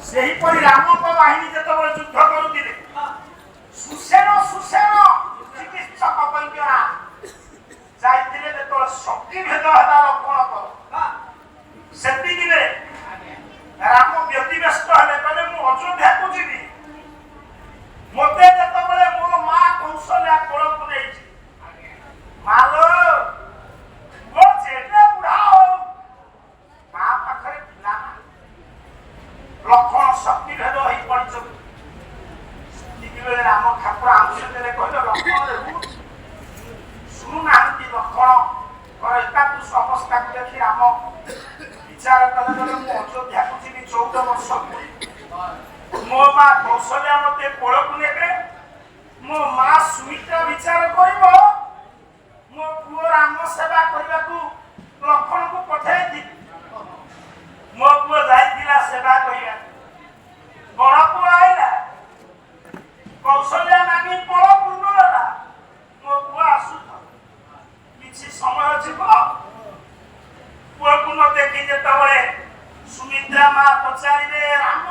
ସେହିପରି ରାମଙ୍କ ବାହିନୀ ଯେତେବେଳେ ଯୁଦ୍ଧ କରୁଥିଲେ ସୁସେନ ଚିକିତ୍ସକ ବୈଦ୍ୟରା ଯାଇଥିଲେ ଯେତେବେଳେ ଶକ୍ତି ଭେଦ ହେଲା ଲକ୍ଷ୍ମଣଙ୍କର ସେତିକିରେ ରାମ ବ୍ୟତିବ୍ୟସ୍ତ ହେଲେ କହିଲେ ମୁଁ ଅଯୋଧ୍ୟାକୁ ଯିବି ମୋତେ ଯେତେବେଳେ ମୋ ମା କୌଶଲ୍ୟା କୋଳକୁ ନେଇଛି ମାଲୋ ମୋ ଯେତେ ବୁଢା ହଉ ମା ପାଖରେ ପିଲା ନାହିଁ ଲକ୍ଷ୍ମଣ ଶକ୍ତି ଭେଦ ହେଇ ପଡ଼ିଛନ୍ତି ସେତିକିବେଳେ ରାମ ଠାକୁର ଆଉଷଧରେ କହିଲେ ଲକ୍ଷ୍ମଣ ଶୁଣୁନାହାନ୍ତି ଲକ୍ଷ୍ମଣଙ୍କର ଏକାଦୁଷ ଅବସ୍ଥାକୁ ଦେଖି ରାମ ବିଚାର କଲେ ମୁଁ ଅଯୋଧ୍ୟାକୁ ଯିବି 14 ବର୍ଷ ମୋ ମା କୌଶଲ୍ୟା ମତେ କୋଳକୁ ନେବେ ମୋ ମା ସୁମିତ୍ରା ବିଚାର କରିବ ମୋ ପୁଅ ରାମ ସେବା କରିବାକୁ ଲକ୍ଷ୍ମଣକୁ ପଠାଇଥିଲି ମୋ ପୁଅ ଯାଇଥିଲା ସେବା କରିବା ବଡ ପୁଅ ଆଇଲା କୌଶଲ୍ୟା ନାଗି ବଳ ପୂର୍ଣ୍ଣ ହେଲା ମୋ ପୁଅ ଆସୁଥ କିଛି ସମୟ ଯିବ ପୁଅକୁ ନ ଦେଖି ଯେତେବେଳେ ସୁମିତ୍ରା ମା ପଚାରିଲେ ରାମ